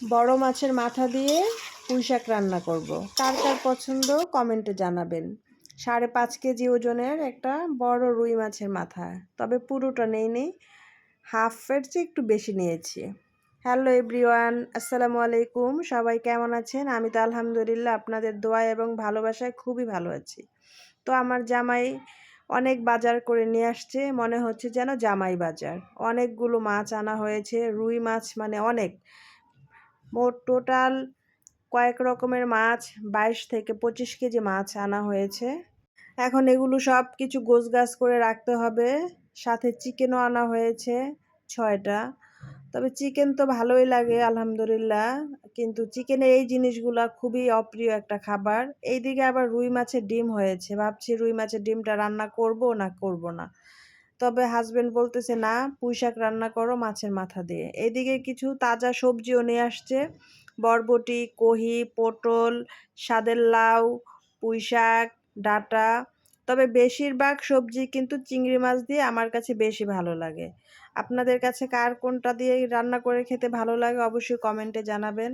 বড় মাছের মাথা দিয়ে পুঁইশাক রান্না করব। কার কার পছন্দ কমেন্টে জানাবেন। 5.5 কেজি ওজনের একটা বড় রুই মাছের মাথা, তবে পুরোটা নেইনি, হাফের চেয়ে একটু বেশি নিয়েছি। হ্যালো এভরিওয়ান, আসসালামু আলাইকুম। সবাই কেমন আছেন? আমি তো আলহামদুলিল্লাহ আপনাদের দোয়া এবং ভালোবাসায় খুবই ভালো আছি। তো আমার জামাই অনেক বাজার করে নিয়ে আসছে, মনে হচ্ছে যেন জামাই বাজার। অনেকগুলো মাছ আনা হয়েছে, রুই মাছ মানে অনেক। মোট টোটাল কয়েক রকমের মাছ, 22 থেকে 25 কেজি মাছ আনা হয়েছে। এখন এগুলো সব কিছু গোছগাছ করে রাখতে হবে। সাথে চিকেনও আনা হয়েছে 6টা। তবে চিকেন তো ভালোই লাগে আলহামদুলিল্লাহ, কিন্তু চিকেনের এই জিনিসগুলা খুবই অপ্রিয় একটা খাবার। এইদিকে আবার রুই মাছের ডিম হয়েছে, ভাবছি রুই মাছের ডিমটা রান্না করব না করব না। তবে হাজবেন্ড বলতেছে না, পুঁইশাক রান্না করো মাছের মাথা দিয়ে। এইদিকে কিছু তাজা সবজিও নিয়ে আসছে, বরবটি, কহি, পটল, সাদের লাউ, পুঁইশাক, ডাঁটা। তবে বেশিরভাগ সবজি কিন্তু চিংড়ি মাছ দিয়ে আমার কাছে বেশি ভালো লাগে। আপনাদের কাছে কার কোনটা দিয়ে রান্না করে খেতে ভালো লাগে অবশ্যই কমেন্টে জানাবেন।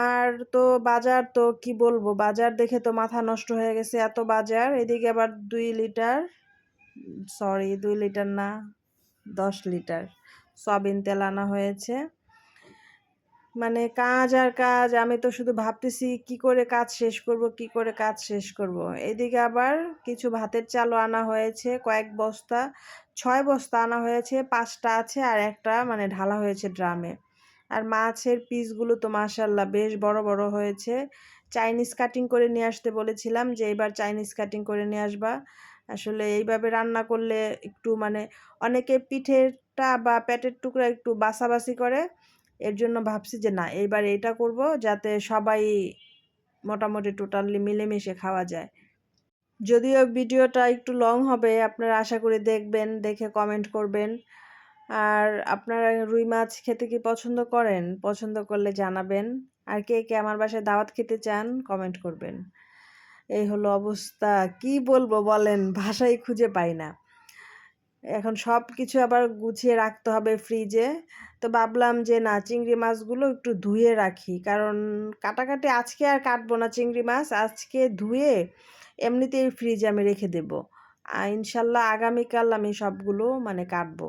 আর তো বাজার তো কি বলবো, বাজার দেখে তো মাথা নষ্ট হয়ে গেছে, এত বাজার। এদিকে আবার 2 লিটার না, 10 লিটার সয়াবিন তেল আনা হয়েছে। মানে কাজ আর কাজ, আমি তো শুধু ভাবতেছি কি করে কাজ শেষ করব, কি করে কাজ শেষ করব। এদিকে আবার কিছু ভাতের চালও আনা হয়েছে, কয়েক বস্তা, 6 বস্তা আনা হয়েছে, 5টা আছে আর একটা মানে ঢালা হয়েছে ড্রামে। আর মাছের পিসগুলো তো মাশাআল্লাহ বেশ বড় বড় হয়েছে। চাইনিজ কাটিং করে নিয়ে আসতে বলেছিলাম যে এবার চাইনিজ কাটিং করে নিয়ে আসবা। আসলে এইভাবে রান্না করলে একটু মানে অনেকে পিঠেরটা বা পেটের টুকরা একটু বাছাবাছি করে। এর জন্য ভাবছি যে না, এইবার এটা করব যাতে সবাই মোটামুটি টোটালি মিলেমিশে খাওয়া যায়। যদিও ভিডিওটা একটু লং হবে, আপনারা আশা করি দেখবেন, দেখে কমেন্ট করবেন। আর আপনারা রুই মাছ খেতে কি পছন্দ করেন? পছন্দ করলে জানাবেন। আর কে কে আমার বাসায় দাওয়াত খেতে চান কমেন্ট করবেন। এই হলো অবস্থা, কি বলবো বলেন, ভাষাই খুঁজে পাই না। এখন সব কিছু আবার গুছিয়ে রাখতে হবে ফ্রিজে। তো ভাবলাম যে না, চিংড়ি মাছগুলো একটু ধুয়ে রাখি, কারণ কাটাকাটি আজকে আর কাটবো না চিংড়ি মাছ, আজকে ধুয়ে এমনিতেই ফ্রিজে আমি রেখে দেবো। ইনশাল্লাহ আগামীকাল আমি সবগুলো মানে কাটবো।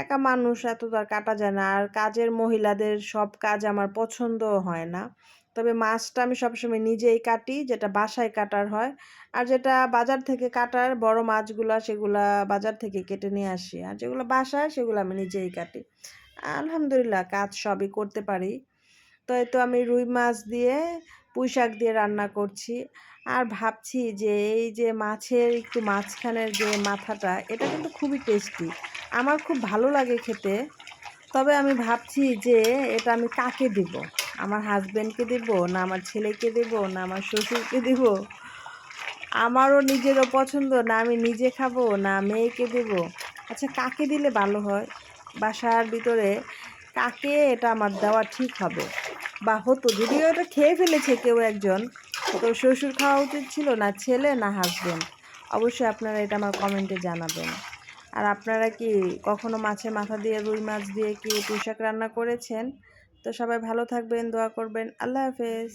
একা মানুষ এত তো আর কাটা যায় না, আর কাজের মহিলাদের সব কাজ আমার পছন্দ হয় না। তবে মাছটা আমি সবসময় নিজেই কাটি, যেটা বাসায় কাটার হয়। আর যেটা বাজার থেকে কাটার বড় মাছগুলা, সেগুলা বাজার থেকে কেটে নিয়ে আসি। আর যেগুলো বাসায় সেগুলো আমি নিজেই কাটি। আলহামদুলিল্লাহ কাজ সবই করতে পারি। তো এই তো আমি রুই মাছ দিয়ে পুঁইশাক দিয়ে রান্না করছি। আর ভাবছি যে এই যে মাছের একটু মাঝখানের যে মাথাটা, এটা কিন্তু খুবই টেস্টি। আমার খুব ভালো লাগে খেতে। তবে আমি ভাবছি যে এটা আমি কাকে দিব? আমার হাজবেন্ডকে দিব, না আমার ছেলেকে দিব, না আমার শ্বশুরকে দিব? আমারও নিজেরও পছন্দ না, আমি নিজে খাবো না মেয়েকে দেব। আচ্ছা, কাকে দিলে ভালো হয় বাসার ভিতরে? কাকে এটা আমার দেওয়া ঠিক হবে বা হতো? যদিও এটা খেয়ে ফেলেছে কেউ একজন, তো শ্বশুর খাওয়া উচিত ছিল, না ছেলে না হাজবেন্ড? অবশ্যই আপনারা এটা আমার কমেন্টে জানাবেন। আর আপনারা কি কখনো মাছের মাথা দিয়ে, রুই মাছ দিয়ে কি পুঁইশাক রান্না করেছেন? তো সবাই ভালো থাকবেন, দোয়া করবেন। আল্লাহ হাফেজ।